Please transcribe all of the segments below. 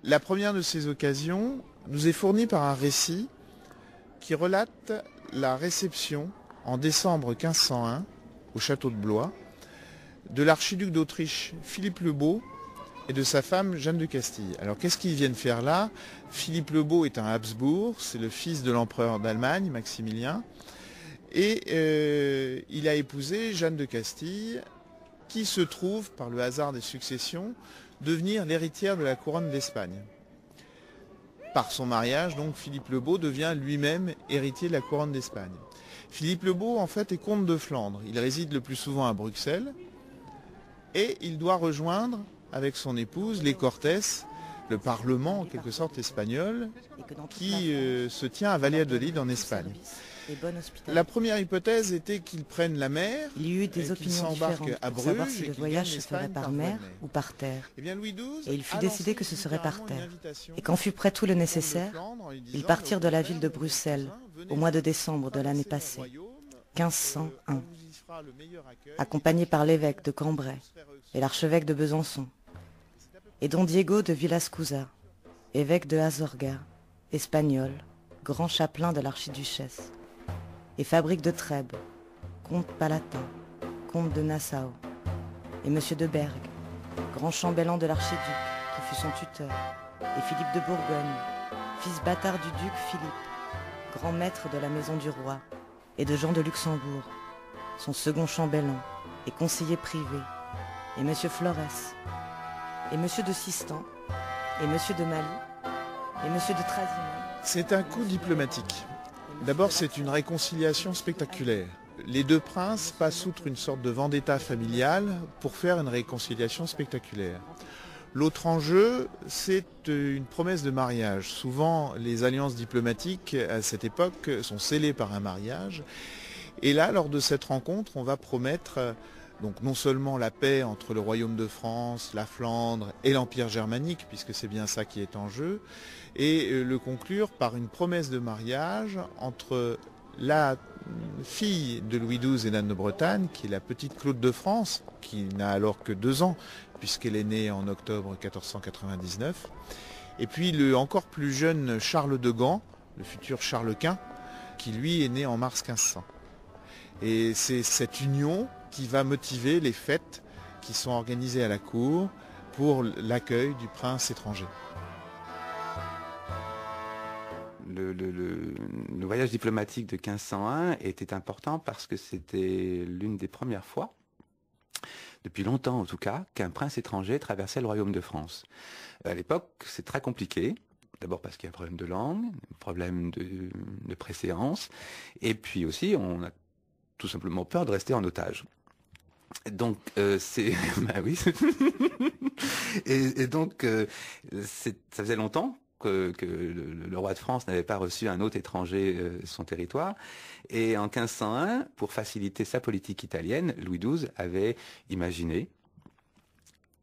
La première de ces occasions nous est fournie par un récit qui relate la réception en décembre 1501 au château de Blois de l'archiduc d'Autriche Philippe le Beau et de sa femme Jeanne de Castille. Alors qu'est-ce qu'ils viennent faire là? Philippe le Beau est un Habsbourg, c'est le fils de l'empereur d'Allemagne, Maximilien, et il a épousé Jeanne de Castille, qui se trouve, par le hasard des successions, devenir l'héritière de la couronne d'Espagne. Par son mariage, donc, Philippe le Beau devient lui-même héritier de la couronne d'Espagne. Philippe le Beau, en fait, est comte de Flandre. Il réside le plus souvent à Bruxelles et il doit rejoindre, avec son épouse, les Cortes, le parlement, en quelque sorte, espagnol, qui se tient à Valladolid, en Espagne. La première hypothèse était qu'ils prennent la mer. Il y eut des opinions différentes pour savoir si le voyage se ferait par mer ou par terre. Et il fut décidé que ce serait par terre. Et quand fut prêt tout le nécessaire, ils partirent de la ville de Bruxelles au mois de décembre de l'année passée, 1501, accompagnés par l'évêque de Cambrai et l'archevêque de Besançon, et don Diego de Villascusa, évêque de Azorga, espagnol, grand chapelain de l'archiduchesse, et Fabrique de Trèbes, comte palatin, comte de Nassau, et monsieur de Bergue, grand chambellan de l'archiduc, qui fut son tuteur, et Philippe de Bourgogne, fils bâtard du duc Philippe, grand maître de la maison du roi, et de Jean de Luxembourg, son second chambellan, et conseiller privé, et monsieur Flores, et monsieur de Sistan, et monsieur de Mali, et monsieur de Trasimont. C'est un coup diplomatique. D'abord, c'est une réconciliation spectaculaire. Les deux princes passent outre une sorte de vendetta familiale pour faire une réconciliation spectaculaire. L'autre enjeu, c'est une promesse de mariage. Souvent, les alliances diplomatiques à cette époque sont scellées par un mariage. Et là, lors de cette rencontre, on va promettre donc non seulement la paix entre le royaume de France, la Flandre et l'Empire germanique, puisque c'est bien ça qui est en jeu, et le conclure par une promesse de mariage entre la fille de Louis XII et d'Anne de Bretagne, qui est la petite Claude de France, qui n'a alors que 2 ans, puisqu'elle est née en octobre 1499, et puis le encore plus jeune Charles de Gand, le futur Charles Quint, qui lui est né en mars 1500. Et c'est cette union qui va motiver les fêtes qui sont organisées à la cour pour l'accueil du prince étranger. Le voyage diplomatique de 1501 était important parce que c'était l'une des premières fois, depuis longtemps en tout cas, qu'un prince étranger traversait le royaume de France. À l'époque, c'est très compliqué. D'abord parce qu'il y a un problème de langue, un problème de préséance, et puis aussi on a tout simplement peur de rester en otage. Donc c'est bah oui et donc ça faisait longtemps que le roi de France n'avait pas reçu un autre étranger son territoire, et en 1501, pour faciliter sa politique italienne, Louis XII avait imaginé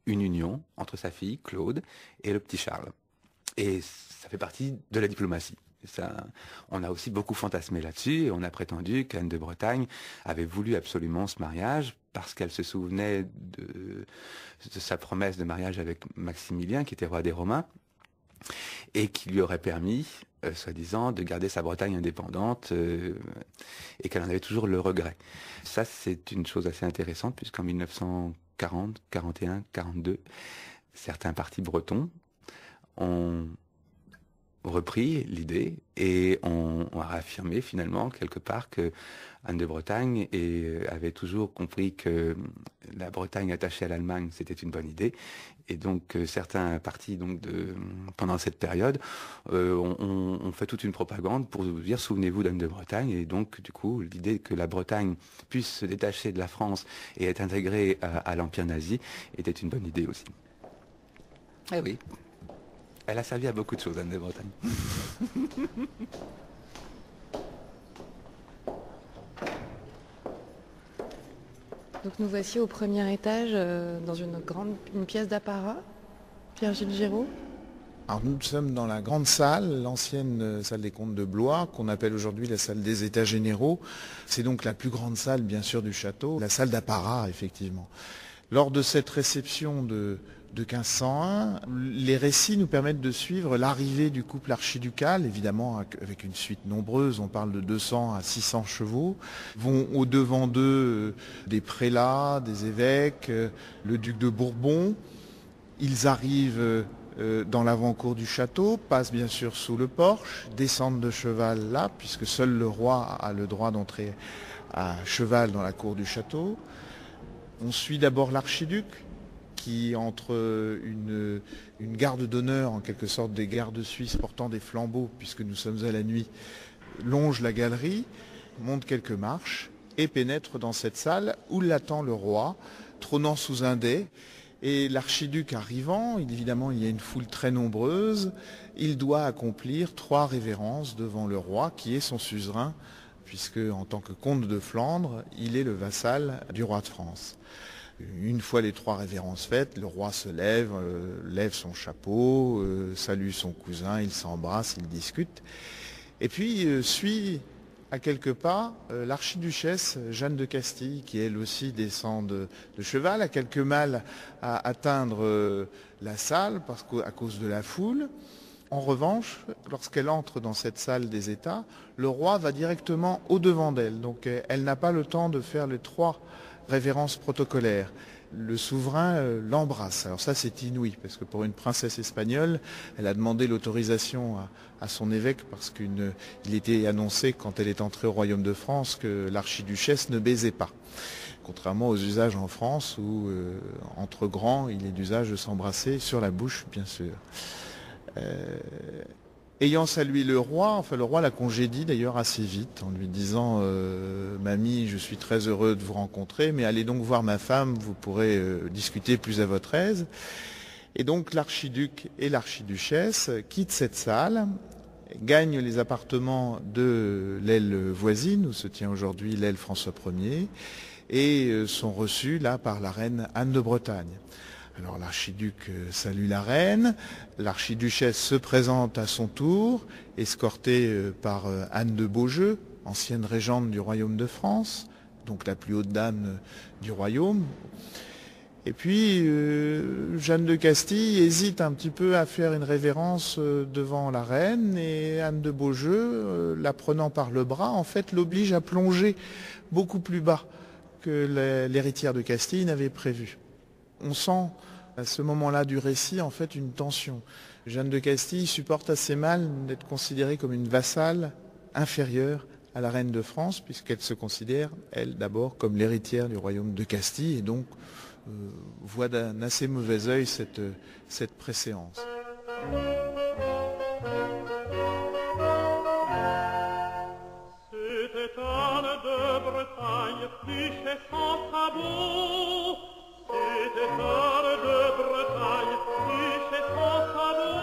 une union entre sa fille Claude et le petit Charles, et ça fait partie de la diplomatie. Ça, on a aussi beaucoup fantasmé là-dessus, et on a prétendu qu'Anne de Bretagne avait voulu absolument ce mariage parce qu'elle se souvenait de sa promesse de mariage avec Maximilien, qui était roi des Romains, et qui lui aurait permis, soi-disant, de garder sa Bretagne indépendante, et qu'elle en avait toujours le regret. Ça, c'est une chose assez intéressante, puisqu'en 1940, 41, 42, certains partis bretons ont repris l'idée et on a affirmé finalement quelque part que Anne de Bretagne avait toujours compris que la Bretagne attachée à l'Allemagne, c'était une bonne idée, et donc certains partis pendant cette période ont fait toute une propagande pour dire souvenez-vous d'Anne de Bretagne, et donc du coup l'idée que la Bretagne puisse se détacher de la France et être intégrée à l'Empire nazi était une bonne idée aussi. Eh oui. Elle a servi à beaucoup de choses, Anne de Bretagne. Donc nous voici au premier étage, dans une pièce d'apparat, Pierre-Gilles Giraud. Alors nous sommes dans la grande salle, l'ancienne salle des comptes de Blois, qu'on appelle aujourd'hui la salle des États généraux. C'est donc la plus grande salle, bien sûr, du château, la salle d'apparat, effectivement. Lors de cette réception de de 1501. Les récits nous permettent de suivre l'arrivée du couple archiducal, évidemment avec une suite nombreuse, on parle de 200 à 600 chevaux. Vont au-devant d'eux des prélats, des évêques, le duc de Bourbon. Ils arrivent dans l'avant-cour du château, passent bien sûr sous le porche, descendent de cheval là, puisque seul le roi a le droit d'entrer à cheval dans la cour du château. On suit d'abord l'archiduc, qui entre une garde d'honneur, en quelque sorte des gardes suisses portant des flambeaux, puisque nous sommes à la nuit, longe la galerie, monte quelques marches et pénètre dans cette salle où l'attend le roi, trônant sous un dais. Et l'archiduc arrivant, évidemment il y a une foule très nombreuse, il doit accomplir 3 révérences devant le roi qui est son suzerain, puisque en tant que comte de Flandre, il est le vassal du roi de France. Une fois les 3 révérences faites, le roi se lève, lève son chapeau, salue son cousin, ils s'embrassent, ils discutent. Et puis suit à quelques pas l'archiduchesse Jeanne de Castille, qui elle aussi descend de cheval, a quelques mal à atteindre la salle à cause de la foule. En revanche, lorsqu'elle entre dans cette salle des États, le roi va directement au-devant d'elle. Donc elle n'a pas le temps de faire les 3 révérences protocolaires. Le souverain l'embrasse. Alors ça c'est inouï, parce que pour une princesse espagnole, elle a demandé l'autorisation à son évêque, parce qu'il était annoncé quand elle est entrée au royaume de France que l'archiduchesse ne baisait pas. Contrairement aux usages en France où entre grands il est d'usage de s'embrasser sur la bouche bien sûr. Ayant salué le roi la congédie d'ailleurs assez vite en lui disant Mamie, je suis très heureux de vous rencontrer, mais allez donc voir ma femme, vous pourrez discuter plus à votre aise. Et donc l'archiduc et l'archiduchesse quittent cette salle, gagnent les appartements de l'aile voisine où se tient aujourd'hui l'aile François Ier et sont reçus là par la reine Anne de Bretagne. Alors l'archiduc salue la reine, l'archiduchesse se présente à son tour, escortée par Anne de Beaujeu, ancienne régente du royaume de France, donc la plus haute dame du royaume. Et puis Jeanne de Castille hésite un petit peu à faire une révérence devant la reine, et Anne de Beaujeu, la prenant par le bras, en fait l'oblige à plonger beaucoup plus bas que l'héritière de Castille n'avait prévu. On sent à ce moment-là du récit en fait une tension. Jeanne de Castille supporte assez mal d'être considérée comme une vassale inférieure à la reine de France, puisqu'elle se considère, elle d'abord, comme l'héritière du royaume de Castille, et donc voit d'un assez mauvais œil cette préséance. C'était Anne de Bretagne, duchesse sans sabot. C'était Anne de Bretagne, duchesse sans sabot.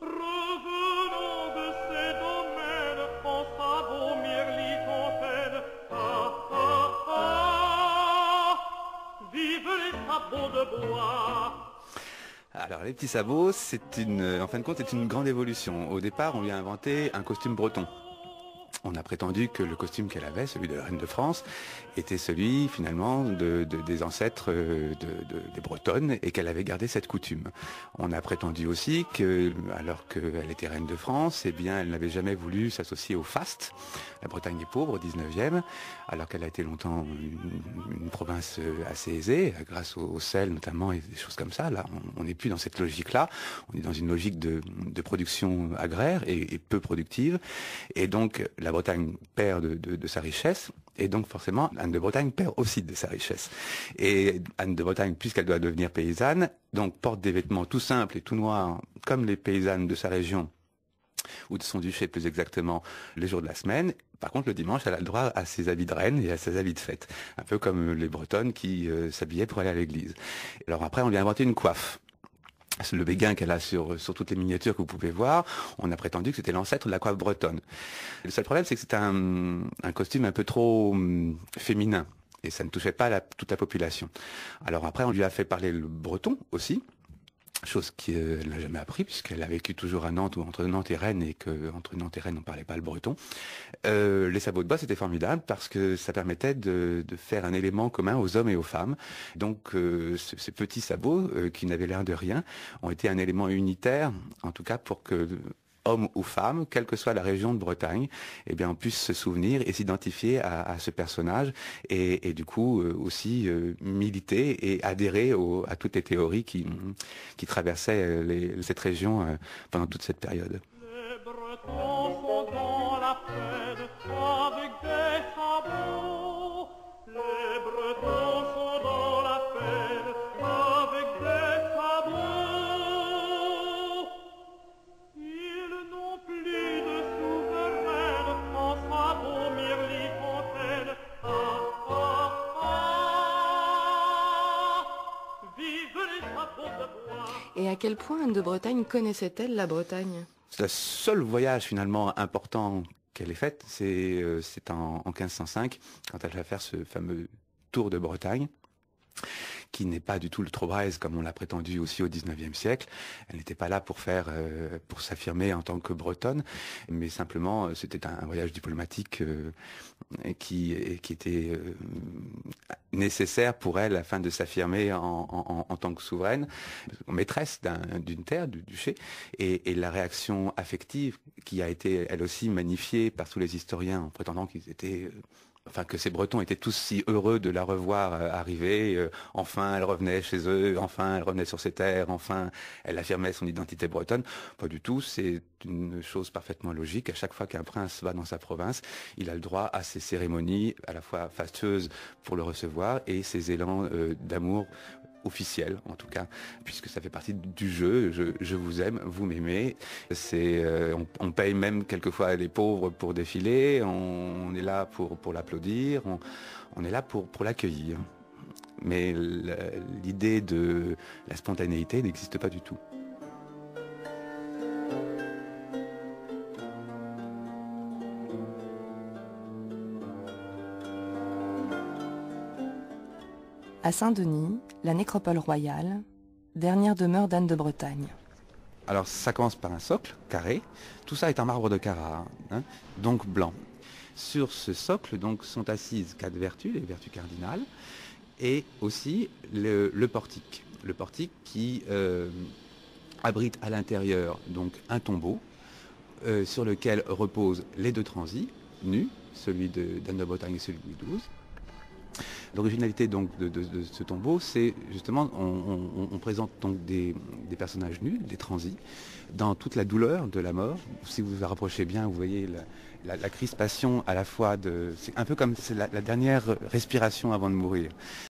Revenant de ses domaines, en sabot mirlifontaine. Ah, ah, ah, vive les sabots de bois. Alors les petits sabots, en fin de compte, c'est une grande évolution. Au départ, on lui a inventé un costume breton. On a prétendu que le costume qu'elle avait, celui de la reine de France, était celui finalement des ancêtres des Bretonnes, et qu'elle avait gardé cette coutume. On a prétendu aussi que, alors qu'elle était reine de France, eh bien, elle n'avait jamais voulu s'associer au faste. La Bretagne est pauvre au 19e, alors qu'elle a été longtemps une province assez aisée, grâce au sel notamment et des choses comme ça. Là, on n'est plus dans cette logique-là. On est dans une logique de production agraire et peu productive. Et donc, la Bretagne perd de sa richesse, et donc forcément Anne de Bretagne perd aussi de sa richesse. Et Anne de Bretagne, puisqu'elle doit devenir paysanne, donc porte des vêtements tout simples et tout noirs, comme les paysannes de sa région, ou de son duché plus exactement, les jours de la semaine. Par contre, le dimanche, elle a le droit à ses habits de reine et à ses habits de fête, un peu comme les Bretonnes qui s'habillaient pour aller à l'église. Alors après, on lui a inventé une coiffe. Le béguin qu'elle a sur toutes les miniatures que vous pouvez voir, on a prétendu que c'était l'ancêtre de la coiffe bretonne. Le seul problème, c'est que c'est un costume un peu trop féminin, et ça ne touchait pas toute la population. Alors après, on lui a fait parler le breton aussi, chose qu'elle n'a jamais appris puisqu'elle a vécu toujours à Nantes ou entre Nantes et Rennes et qu'entre Nantes et Rennes on ne parlait pas le breton. Les sabots de bois c'était formidable parce que ça permettait de faire un élément commun aux hommes et aux femmes. Donc ces petits sabots qui n'avaient l'air de rien ont été un élément unitaire, en tout cas pour que hommes ou femmes, quelle que soit la région de Bretagne, eh bien, on puisse se souvenir et s'identifier à ce personnage et du coup aussi militer et adhérer à toutes les théories qui traversaient cette région pendant toute cette période. Les Bretons sont dans la fête avec des sabots. Les Bretons sont dans la fête avec des sabots. Ils n'ont plus de souveraine en sabots, Mirlifontaine. Ah, ah, ah. Vive les sabots de bois. Et à quel point Anne de Bretagne connaissait-elle la Bretagne? C'est le seul voyage finalement important qu'elle ait fait, c'est en 1505, quand elle va faire ce fameux tour de Bretagne, qui n'est pas du tout le Trobrez comme on l'a prétendu aussi au XIXe siècle. Elle n'était pas là pour s'affirmer en tant que bretonne, mais simplement c'était un voyage diplomatique qui était nécessaire pour elle afin de s'affirmer en tant que souveraine, maîtresse d'une terre, du duché, et la réaction affective qui a été elle aussi magnifiée par tous les historiens en prétendant qu'ils étaient que ces Bretons étaient tous si heureux de la revoir arriver. Enfin, elle revenait chez eux, enfin, elle revenait sur ses terres, enfin, elle affirmait son identité bretonne. Pas du tout, c'est une chose parfaitement logique. À chaque fois qu'un prince va dans sa province, il a le droit à ces cérémonies à la fois fastueuses pour le recevoir et ces élans d'amour officiel en tout cas, puisque ça fait partie du jeu. Je vous aime, vous m'aimez. On paye même quelquefois les pauvres pour défiler. On est là pour l'applaudir. On est là pour l'accueillir. Mais l'idée de la spontanéité n'existe pas du tout. À Saint-Denis, la nécropole royale, dernière demeure d'Anne de Bretagne. Alors ça commence par un socle carré, tout ça est en marbre de Carrare, donc blanc. Sur ce socle donc, sont assises 4 vertus, les vertus cardinales, et aussi le portique. Le portique qui abrite à l'intérieur donc un tombeau sur lequel reposent les 2 transis, nus, celui d'Anne de Bretagne et celui de Louis XII. L'originalité donc de ce tombeau, c'est justement, on présente donc des personnages nus, des transis, dans toute la douleur de la mort. Si vous vous rapprochez bien, vous voyez la crispation à la fois c'est un peu comme c'est la dernière respiration avant de mourir.